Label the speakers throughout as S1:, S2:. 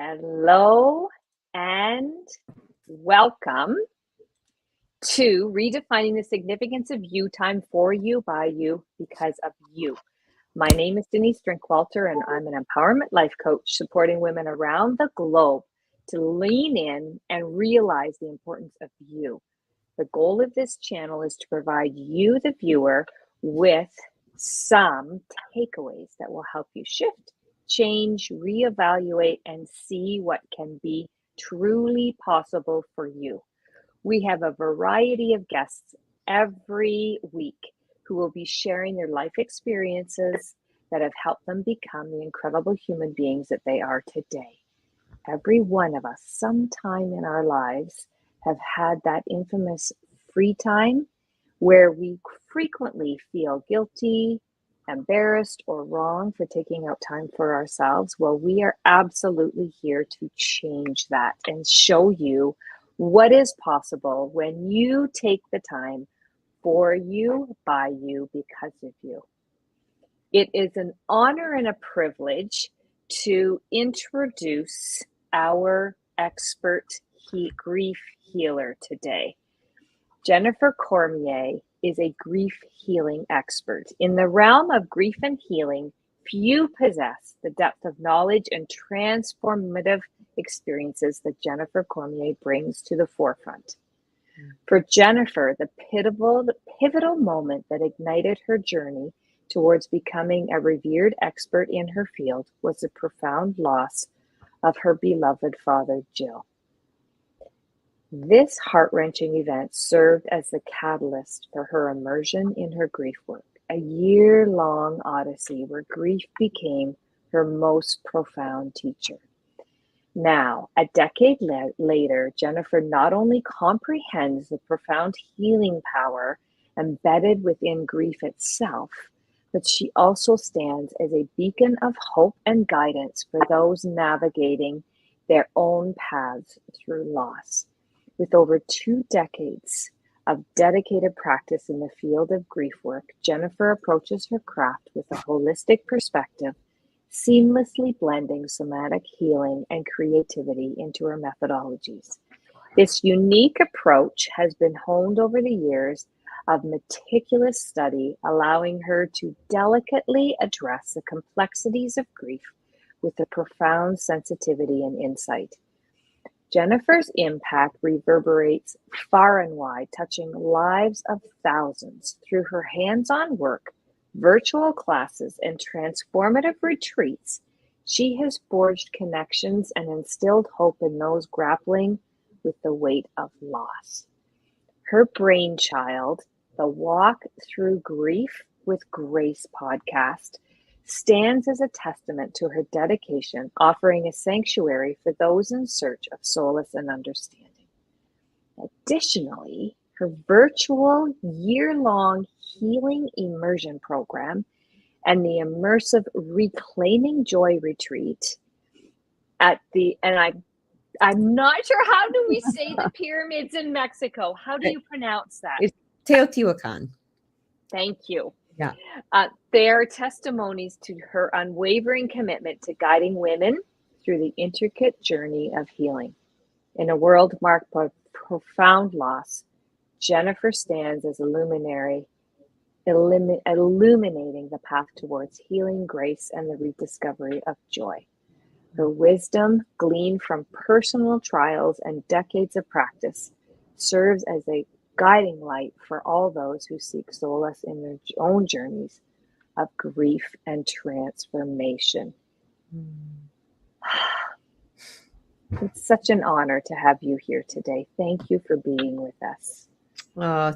S1: Hello and welcome to Redefining the Significance of You, time for you, by you, because of you. My name is Denise Drinkwalter, and I'm an empowerment life coach supporting women around the globe to lean in and realize the importance of you. The goal of this channel is to provide you, the viewer, with some takeaways that will help you shift, change, reevaluate, and see what can be truly possible for you. We have a variety of guests every week who will be sharing their life experiences that have helped them become the incredible human beings that they are today. Every one of us, sometime in our lives, have had that infamous free time where we frequently feel guilty, embarrassed, or wrong for taking out time for ourselves. Well, we are absolutely here to change that and show you what is possible when you take the time for you, by you, because of you. It is an honor and a privilege to introduce our expert grief healer today. Jennifer Cormier is a grief healing expert. In the realm of grief and healing, few possess the depth of knowledge and transformative experiences that Jennifer Cormier brings to the forefront. For Jennifer, the pivotal moment that ignited her journey towards becoming a revered expert in her field was the profound loss of her beloved father, Jill. This heart-wrenching event served as the catalyst for her immersion in her grief work, a year-long odyssey where grief became her most profound teacher. Now, a decade later, Jennifer not only comprehends the profound healing power embedded within grief itself, but she also stands as a beacon of hope and guidance for those navigating their own paths through loss. With over 2 decades of dedicated practice in the field of grief work, Jennifer approaches her craft with a holistic perspective, seamlessly blending somatic healing and creativity into her methodologies. This unique approach has been honed over the years of meticulous study, allowing her to delicately address the complexities of grief with a profound sensitivity and insight. Jennifer's impact reverberates far and wide, touching lives of thousands through her hands-on work, virtual classes, and transformative retreats. She has forged connections and instilled hope in those grappling with the weight of loss. Her brainchild, the Walk Through Grief with Grace podcast, stands as a testament to her dedication, offering a sanctuary for those in search of solace and understanding. Additionally, her virtual year-long healing immersion program and the immersive Reclaiming Joy retreat I'm not sure, how do we say the pyramids in Mexico? How do you pronounce that?
S2: It's Teotihuacan.
S1: Thank you.
S2: Yeah.
S1: They are testimonies to her unwavering commitment to guiding women through the intricate journey of healing. In a world marked by profound loss, Jennifer stands as a luminary, illuminating the path towards healing, grace, and the rediscovery of joy. Her wisdom, gleaned from personal trials and decades of practice, serves as a guiding light for all those who seek solace in their own journeys of grief and transformation. It's such an honor to have you here today. Thank you for being with us.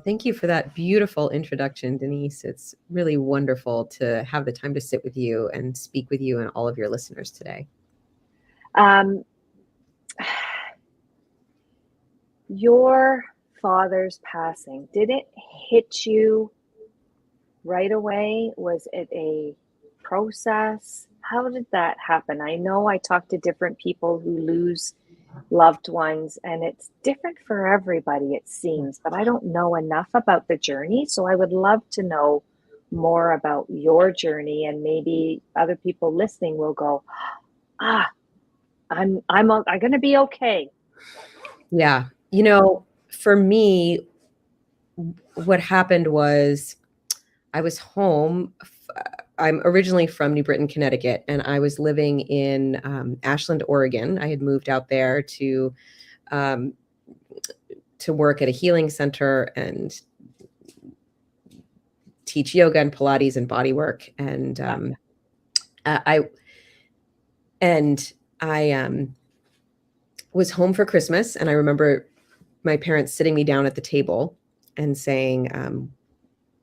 S2: Thank you for that beautiful introduction, Denise. It's really wonderful to have the time to sit with you and speak with you and all of your listeners today.
S1: Your father's passing, did it hit you right away? Was it a process? How did that happen? I know I talk to different people who lose loved ones, and it's different for everybody, it seems, but I don't know enough about the journey. So I would love to know more about your journey, and maybe other people listening will go, I'm going to be okay.
S2: Yeah. For me, what happened was I was home. I'm originally from New Britain, Connecticut, and I was living in Ashland, Oregon. I had moved out there um, to work at a healing center and teach yoga and Pilates and body work. And I was home for Christmas, and I remember my parents sitting me down at the table and saying,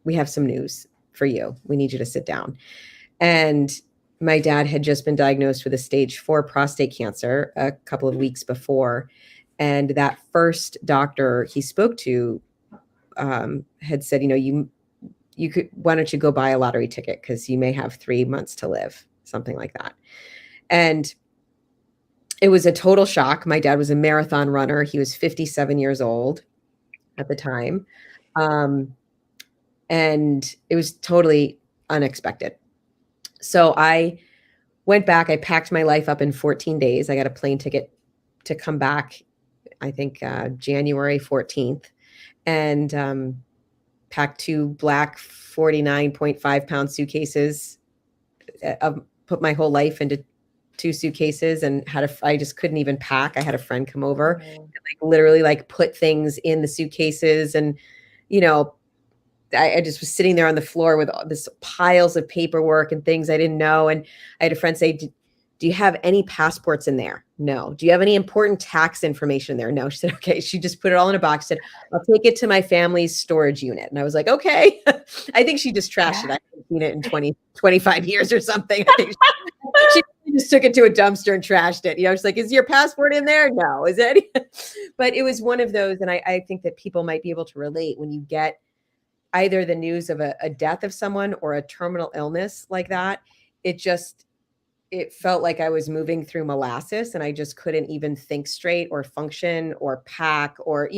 S2: we have some news for you. We need you to sit down. And my dad had just been diagnosed with a stage 4 prostate cancer a couple of weeks before. And that first doctor he spoke to had said, you could, why don't you go buy a lottery ticket? Because you may have 3 months to live, something like that. And it was a total shock. My dad was a marathon runner. He was 57 years old at the time. And it was totally unexpected. So I went back. I packed my life up in 14 days. I got a plane ticket to come back, I think January 14th, and packed 2 black 49.5-pound suitcases, put my whole life into 2 suitcases, and I just couldn't even pack. I had a friend come over and literally put things in the suitcases, and I just was sitting there on the floor with all this piles of paperwork and things I didn't know. And I had a friend say, do you have any passports in there? No. Do you have any important tax information there? No. She said, okay. She just put it all in a box, said, I'll take it to my family's storage unit. And I was like, okay. I think she just trashed it. I haven't seen it in 25 years or something. I think she just took it to a dumpster and trashed it. She's like, is your passport in there? No. Is it? But it was one of those. And I think that people might be able to relate when you get either the news of a death of someone or a terminal illness like that. It felt like I was moving through molasses, and I just couldn't even think straight or function or pack, or,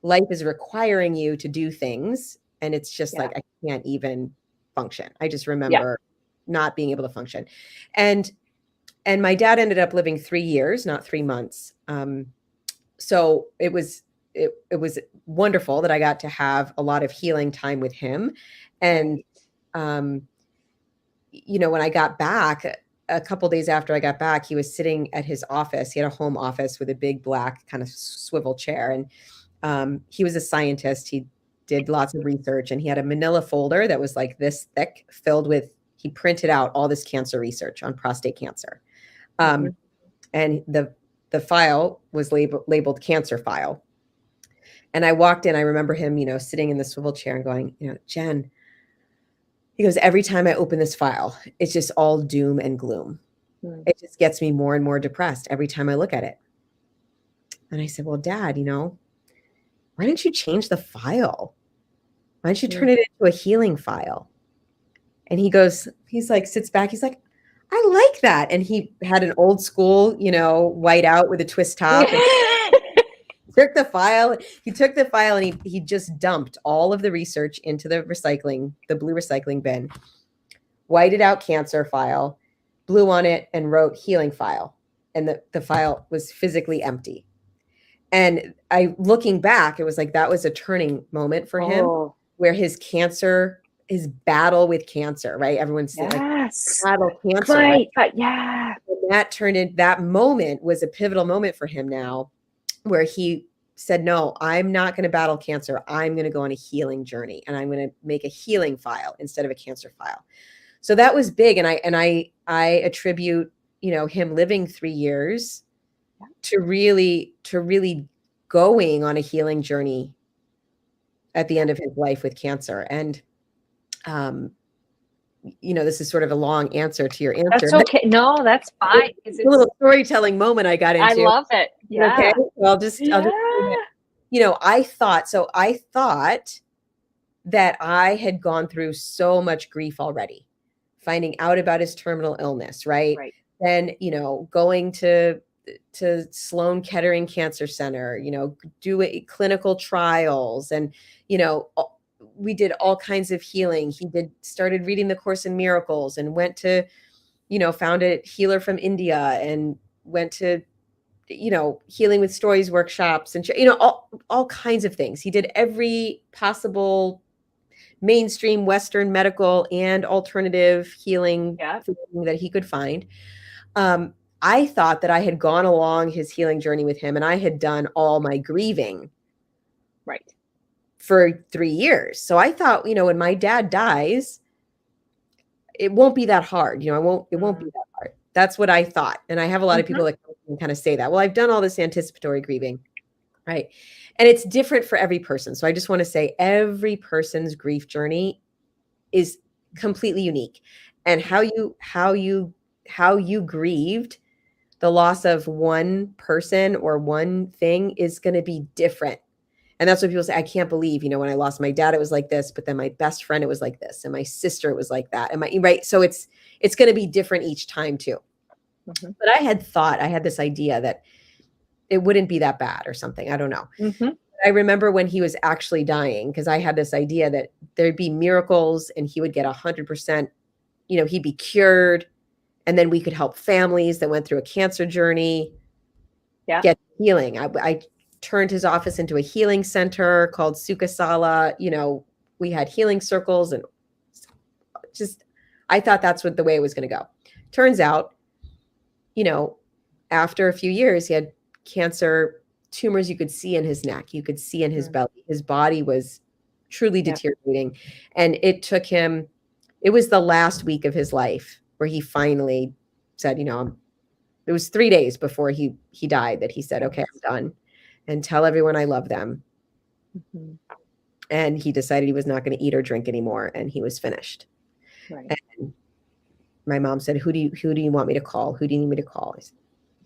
S2: life is requiring you to do things. And it's just like, I can't even function. I just remember not being able to function. And my dad ended up living 3 years, not 3 months. So it was wonderful that I got to have a lot of healing time with him. And, when I got back, a couple days after I got back, he was sitting at his office. He had a home office with a big black kind of swivel chair. And he was a scientist. He did lots of research, and he had a manila folder that was like this thick, filled with, he printed out all this cancer research on prostate cancer. And the file was labeled cancer file. And I walked in, I remember him, sitting in the swivel chair and going, Jen, he goes, every time I open this file, it's just all doom and gloom. It just gets me more and more depressed every time I look at it. And I said, well, Dad, why don't you change the file? Why don't you turn it into a healing file? And he's like, sits back. He's like, I like that. And he had an old school, white out with a twist top. And he took the file and he just dumped all of the research into the blue recycling bin, whited out cancer file, blew on it, and wrote healing file. And the file was physically empty. And looking back, it was like, that was a turning moment for him, where his battle with cancer, right? Everyone's like, battle cancer.
S1: Right. But yeah.
S2: And that moment was a pivotal moment for him now, where he said, no, I'm not going to battle cancer. I'm going to go on a healing journey, and I'm going to make a healing file instead of a cancer file. So that was big. And I attribute, him living 3 years to really going on a healing journey at the end of his life with cancer. And, this is sort of a long answer to your answer.
S1: That's okay. No, that's fine.
S2: It's a little storytelling moment I got into.
S1: I love it. Yeah.
S2: Okay. I'll just I thought that I had gone through so much grief already, finding out about his terminal illness, right? Then, going to Sloan Kettering Cancer Center, do clinical trials, and, we did all kinds of healing. He started reading the Course in Miracles, and went to, found a healer from India, and went to, healing with stories workshops and, all kinds of things. He did every possible mainstream Western medical and alternative healing thing that he could find. I thought that I had gone along his healing journey with him and I had done all my grieving for 3 years. So I thought, when my dad dies, it won't be that hard. It won't be that hard. That's what I thought. And I have a lot of people that can kind of say that. Well, I've done all this anticipatory grieving, right? And it's different for every person. So I just want to say every person's grief journey is completely unique. And how you grieved the loss of one person or one thing is going to be different. And that's what people say, I can't believe, when I lost my dad, it was like this, but then my best friend, it was like this. And my sister, it was like that. And right. So it's going to be different each time too. Mm-hmm. But I had this idea that it wouldn't be that bad or something. I don't know. Mm-hmm. I remember when he was actually dying, because I had this idea that there'd be miracles and he would get 100%, he'd be cured. And then we could help families that went through a cancer journey get healing. I turned his office into a healing center called Sukasala. We had healing circles and I thought that's the way it was going to go. Turns out, after a few years, he had cancer tumors you could see in his neck. You could see in his belly. His body was truly deteriorating. And it took him, it was the last week of his life where he finally said, it was 3 days before he died that he said, okay, I'm done. And tell everyone I love them. Mm-hmm. And he decided he was not going to eat or drink anymore. And he was finished. Right. And my mom said, who do you want me to call? Who do you need me to call? He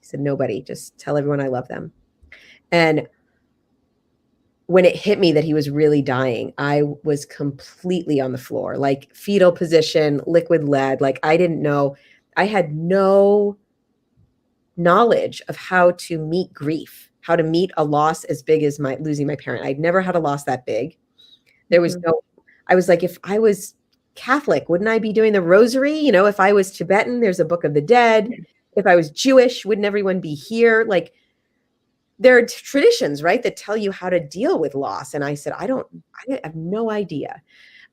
S2: said, nobody, just tell everyone I love them. And when it hit me that he was really dying, I was completely on the floor, like fetal position, liquid lead. Like I didn't know, I had no knowledge of how to meet grief, how to meet a loss as big as losing my parent. I'd never had a loss that big. There was I was like, if I was Catholic, wouldn't I be doing the rosary? If I was Tibetan, there's a Book of the Dead. If I was Jewish, wouldn't everyone be here? Like there are traditions, right, that tell you how to deal with loss. And I said, I have no idea.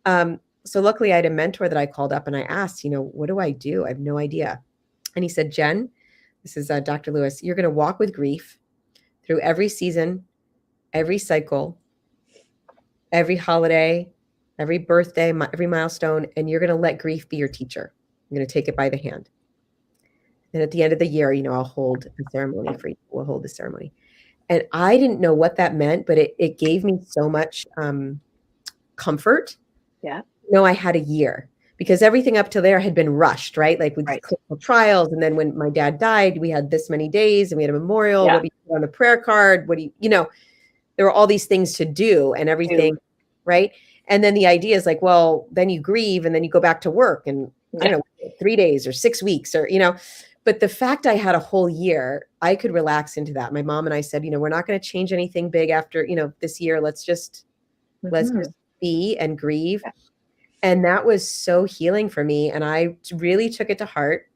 S2: So luckily I had a mentor that I called up and I asked, what do I do? I have no idea. And he said, Jen, this is Dr. Lewis, you're going to walk with grief through every season, every cycle, every holiday, every birthday, every milestone, and you're going to let grief be your teacher. You're going to take it by the hand. And at the end of the year, I'll hold a ceremony for you. We'll hold the ceremony. And I didn't know what that meant, but it gave me so much comfort. Yeah. I had a year because everything up to there had been rushed, right? Like with clinical trials. And then when my dad died, we had this many days and we had a memorial. What do you put on the prayer card? What do you, there were all these things to do and everything, right? And then the idea is like, well, then you grieve and then you go back to work and I don't know, 3 days or 6 weeks or, but the fact I had a whole year, I could relax into that. My mom and I said, we're not going to change anything big after, this year. Let's just be and grieve. Yeah. And that was so healing for me. And I really took it to heart.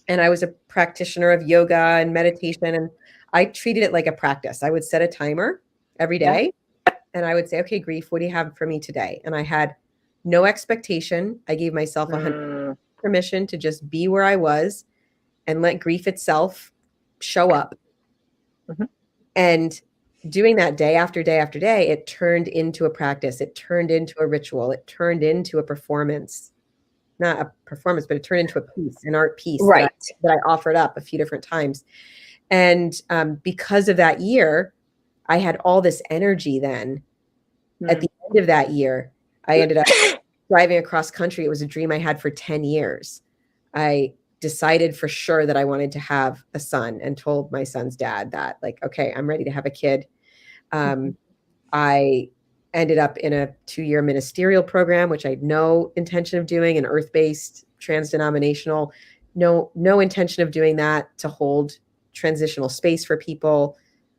S2: And I was a practitioner of yoga and meditation. And I treated it like a practice. I would set a timer every day. Yeah. And I would say, okay, grief, what do you have for me today? And I had no expectation. I gave myself 100% permission to just be where I was and let grief itself show up. Mm-hmm. And doing that day after day after day, it turned into a practice. It turned into a ritual. It turned into a performance. Not a performance, but it turned into a piece, an art piece that I offered up a few different times. And because of that year, I had all this energy then. At the end of that year, I ended up driving across country. It was a dream I had for 10 years. I decided for sure that I wanted to have a son and told my son's dad that, like, okay, I'm ready to have a kid. I ended up in a 2-year ministerial program, which I had no intention of doing, an earth-based, trans-denominational, no intention of doing that, to hold transitional space for people.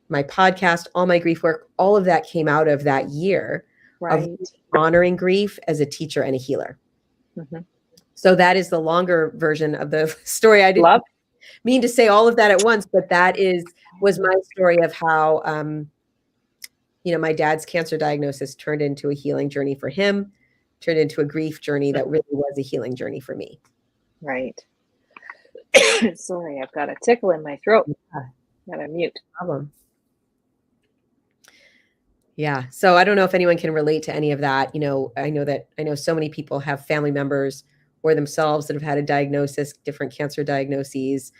S2: My podcast, all my grief work, all of that came out of that year of honoring grief as a teacher and a healer. Mm-hmm. So that is the longer version of the story. I didn't mean to say all of that at once, but that was my story of how, my dad's cancer diagnosis turned into a healing journey for him, turned into a grief journey that really was a healing journey for me.
S1: Right. Sorry, I've got a tickle in my throat.
S2: Yeah.
S1: Gotta mute.
S2: Problem. Yeah. So I don't know if anyone can relate to any of that. I know so many people have family members or themselves that have had a diagnosis, different cancer diagnoses.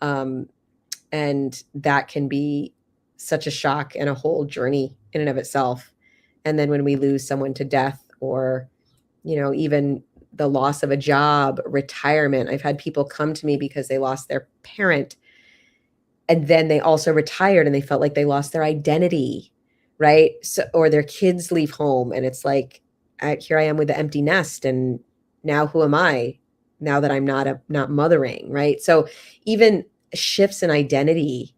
S2: And that can be such a shock and a whole journey in and of itself. And then when we lose someone to death, or, even the loss of a job, retirement, I've had people come to me because they lost their parent, and then they also retired and they felt like they lost their identity, right? So, or their kids leave home and it's like, here I am with the empty nest, and now who am I now that I'm not mothering, right? So even shifts in identity.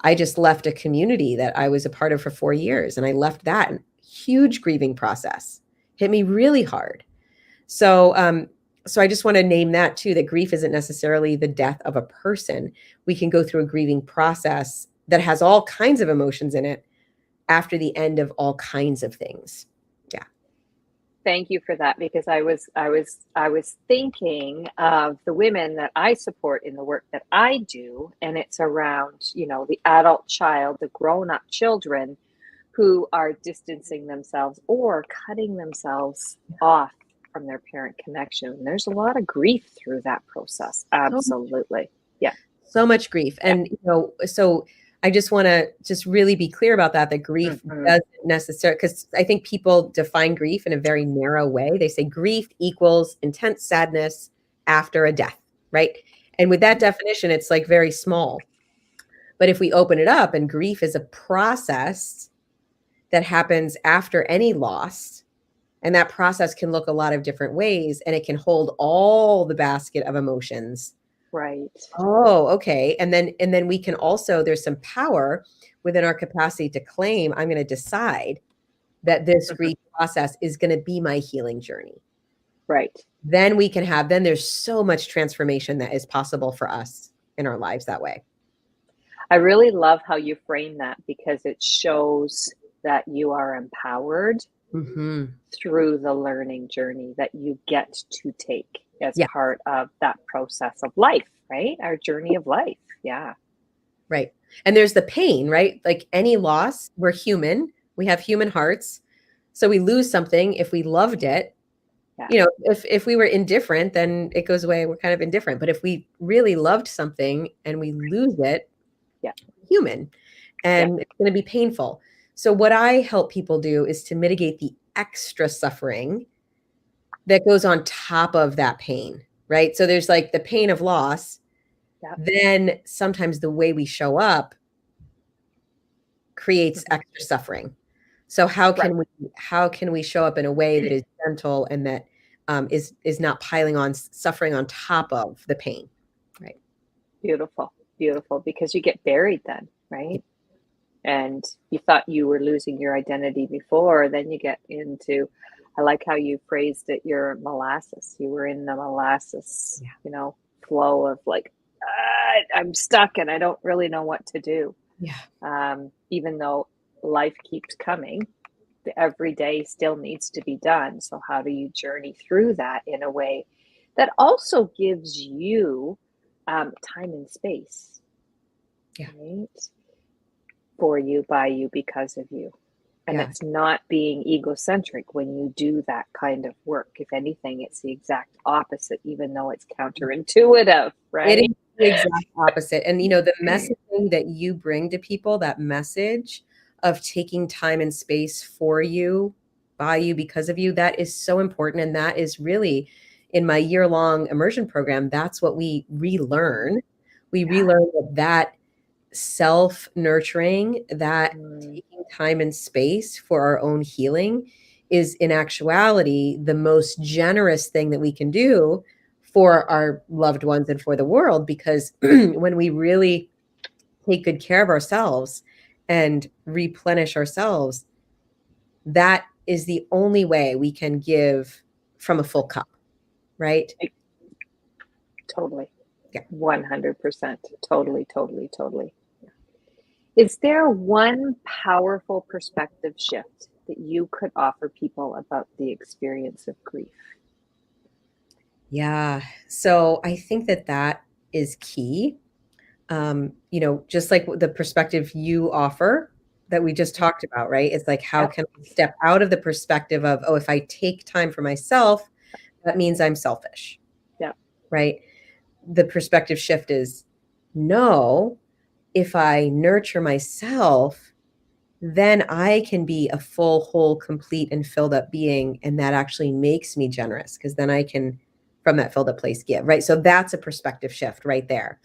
S2: I just left a community that I was a part of for 4 years, and I left that huge grieving process. Hit me really hard. So I just want to name that too, that grief isn't necessarily the death of a person. We can go through a grieving process that has all kinds of emotions in it after the end of all kinds of things. Yeah.
S1: Thank you for that, because I was thinking of the women that I support in the work that I do, and it's around, the adult child, the grown-up children who are distancing themselves or cutting themselves off from their parent connection. There's a lot of grief through that process. Absolutely. Yeah.
S2: So much grief. And, so I just want to really be clear about that grief doesn't necessarily, because I think people define grief in a very narrow way. They say grief equals intense sadness after a death, right? And with that definition, it's like very small. But if we open it up, and grief is a process that happens after any loss, and that process can look a lot of different ways, and it can hold all the basket of emotions.
S1: Right.
S2: Oh, okay. And then we can also, there's some power within our capacity to claim, I'm going to decide that this grief process is going to be my healing journey.
S1: Right.
S2: Then there's so much transformation that is possible for us in our lives that way.
S1: I really love how you frame that, because it shows that you are empowered through the learning journey that you get to take as part of that process of life, right? Our journey of life. Yeah.
S2: Right. And there's the pain, right? Like any loss, we're human. We have human hearts. So we lose something. If we loved it, if we were indifferent, then it goes away. We're kind of indifferent. But if we really loved something and we lose it, human, and it's going to be painful. So what I help people do is to mitigate the extra suffering that goes on top of that pain, right? So there's like the pain of loss. Then sometimes the way we show up creates extra suffering. So how can we show up in a way that is gentle and that is not piling on suffering on top of the pain, right?
S1: Beautiful, beautiful, because you get buried then, right? And you thought you were losing your identity before, then you get into, I like how you phrased it, your molasses. You were in the molasses, flow of like, I'm stuck and I don't really know what to do.
S2: Yeah.
S1: Even though life keeps coming, the everyday still needs to be done. So how do you journey through that in a way that also gives you time and space?
S2: Yeah.
S1: Right? For you, by you, because of you. And it's not being egocentric when you do that kind of work. If anything, it's the exact opposite, even though it's counterintuitive, right?
S2: It is the exact opposite. And, the messaging that you bring to people, that message of taking time and space for you, by you, because of you, that is so important. And that is really, in my year-long immersion program, that's what we relearn. We relearn that self-nurturing, that taking time and space for our own healing is in actuality the most generous thing that we can do for our loved ones and for the world, because when we really take good care of ourselves and replenish ourselves, that is the only way we can give from a full cup, right?
S1: Totally. 100%. Totally, totally, totally. Is there one powerful perspective shift that you could offer people about the experience of grief?
S2: Yeah. So I think that that is key. Just like the perspective you offer that we just talked about, right? It's like, how
S1: Yep.
S2: can I step out of the perspective of, oh, if I take time for myself, that means I'm selfish,
S1: Yep.
S2: right? The perspective shift is, no, if I nurture myself, then I can be a full, whole, complete, and filled up being. And that actually makes me generous because then I can, from that filled up place, give, right? So that's a perspective shift right there.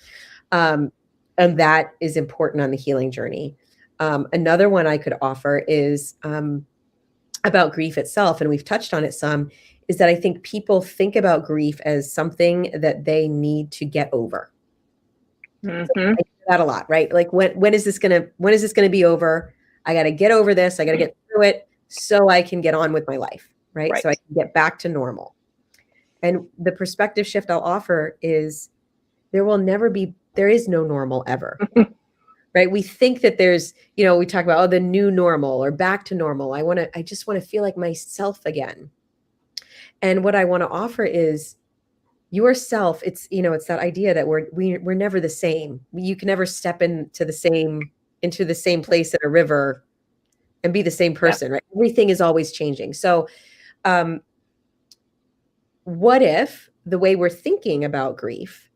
S2: And that is important on the healing journey. Another one I could offer is about grief itself, and we've touched on it some, is that I think people think about grief as something that they need to get over.
S1: Mm-hmm.
S2: I hear that a lot, right? Like when is this gonna be over? I got to get over this. I got to get through it so I can get on with my life, right? So I can get back to normal. And the perspective shift I'll offer is there is no normal ever. Right? We think that there's, we talk about, the new normal or back to normal. I just want to feel like myself again. And what I want to offer is yourself. It's that idea that we're never the same. You can never step into the same place in a river and be the same person, right? Everything is always changing. So what if the way we're thinking about grief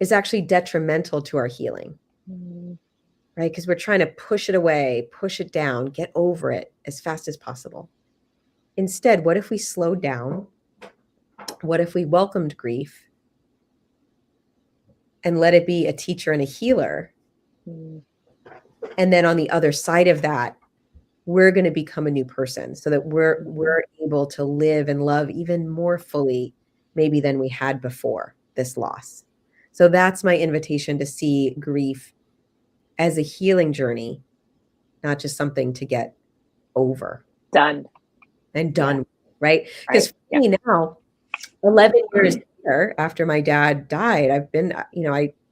S2: is actually detrimental to our healing? Right? Because we're trying to push it away, push it down, get over it as fast as possible. Instead, what if we slowed down? What if we welcomed grief and let it be a teacher and a healer? And then on the other side of that, we're going to become a new person so that we're able to live and love even more fully, maybe than we had before this loss. So that's my invitation, to see grief as a healing journey, not just something to get over.
S1: Done.
S2: Right? Because for me now, 11 years later, after my dad died, I've been,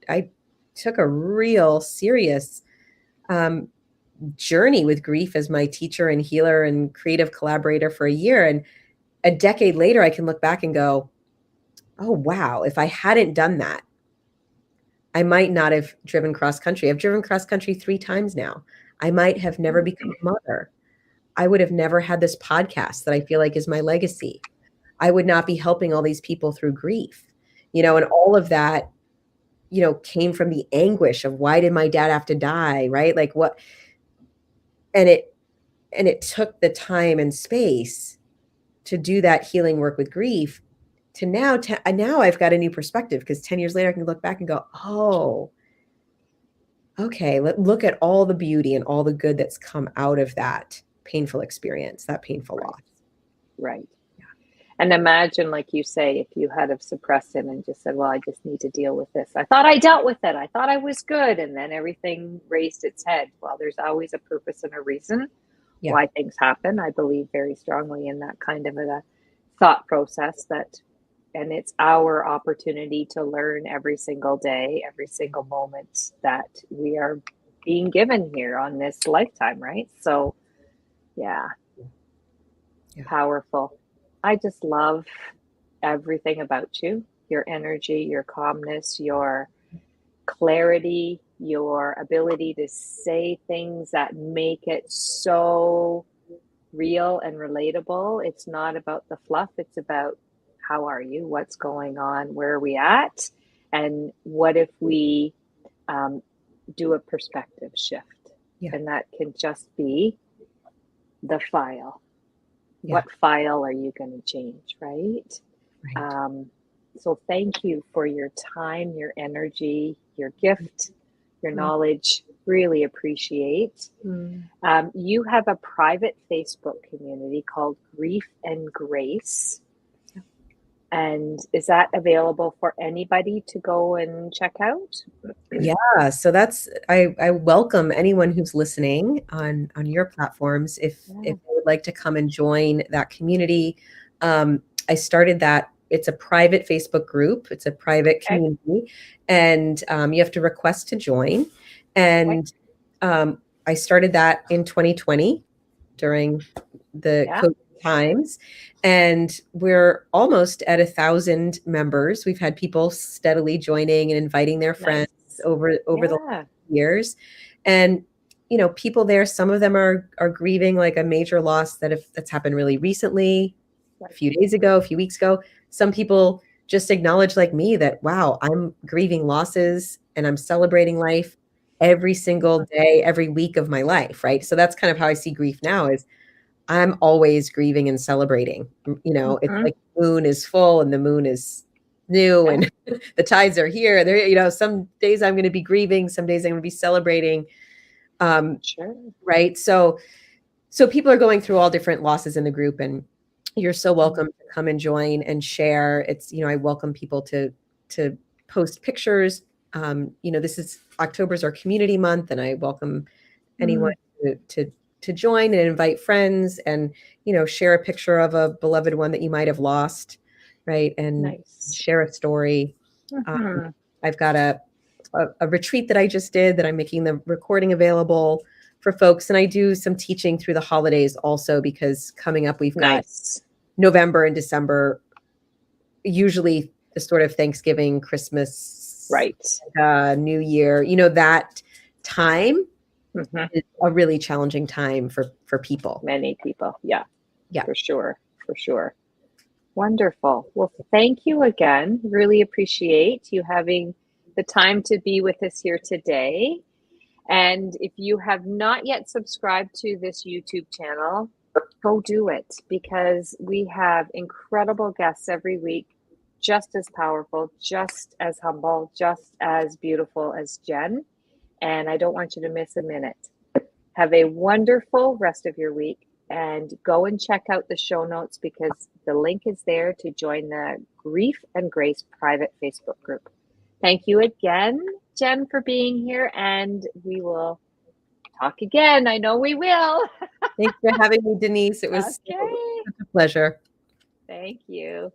S2: I took a real serious journey with grief as my teacher and healer and creative collaborator for a year. And a decade later, I can look back and go, oh, wow, if I hadn't done that, I might not have driven cross country. I've driven cross country 3 times now. I might have never become a mother. I would have never had this podcast that I feel like is my legacy. I would not be helping all these people through grief, and all of that, came from the anguish of, why did my dad have to die? Right? Like what? And it took the time and space to do that healing work with grief, to now I've got a new perspective, because 10 years later I can look back and go, oh, okay, look at all the beauty and all the good that's come out of that painful experience, that painful loss.
S1: Right. Yeah. And imagine, like you say, if you had have suppressed it and just said, well, I just need to deal with this. I thought I dealt with it. I thought I was good. And then everything raised its head. Well, there's always a purpose and a reason why things happen. I believe very strongly in that kind of a thought process, and it's our opportunity to learn every single day, every single moment that we are being given here on this lifetime, right? So, yeah. Powerful. I just love everything about you, your energy, your calmness, your clarity, your ability to say things that make it so real and relatable. It's not about the fluff. It's about, how are you? What's going on? Where are we at? And what if we do a perspective shift? And that can just be the file. What file are you going to change, right? So thank you for your time, your energy, your gift, your knowledge. Really appreciate. You have a private Facebook community called Grief and Grace. And is that available for anybody to go and check out?
S2: Yeah, so I welcome anyone who's listening on your platforms, if they would like to come and join that community. I started that it's a private Facebook group. It's a private
S1: Okay.
S2: community, and you have to request to join. And I started that in 2020 during the
S1: Yeah.
S2: COVID times, and we're almost at 1,000 members. We've had people steadily joining and inviting their friends over the years, and people there, some of them are grieving like a major loss that's happened really recently, a few days ago, a few weeks ago. Some people just acknowledge, like me, that wow, I'm grieving losses and I'm celebrating life every single day, every week of my life, right? So that's kind of how I see grief now, is I'm always grieving and celebrating. It's like the moon is full and the moon is new and the tides are here. There, some days I'm going to be grieving, some days I'm going to be celebrating.
S1: Sure.
S2: Right. So people are going through all different losses in the group, and you're so welcome to come and join and share. It's, I welcome people to post pictures. This is October's our community month, and I welcome anyone to join and invite friends and, share a picture of a beloved one that you might have lost. Right. And share a story. I've got a retreat that I just did that I'm making the recording available for folks. And I do some teaching through the holidays also, because coming up, we've got November and December, usually the sort of Thanksgiving, Christmas, New Year, that time is a really challenging time for people.
S1: Many people. Yeah. For sure. Wonderful. Well, thank you again. Really appreciate you having the time to be with us here today. And if you have not yet subscribed to this YouTube channel, go do it, because we have incredible guests every week, just as powerful, just as humble, just as beautiful as Jen. And I don't want you to miss a minute. Have a wonderful rest of your week, and go and check out the show notes, because the link is there to join the Grief and Grace private Facebook group. Thank you again, Jen, for being here, and we will talk again. I know we will.
S2: Thanks for having me, Denise. It was such a pleasure.
S1: Thank you.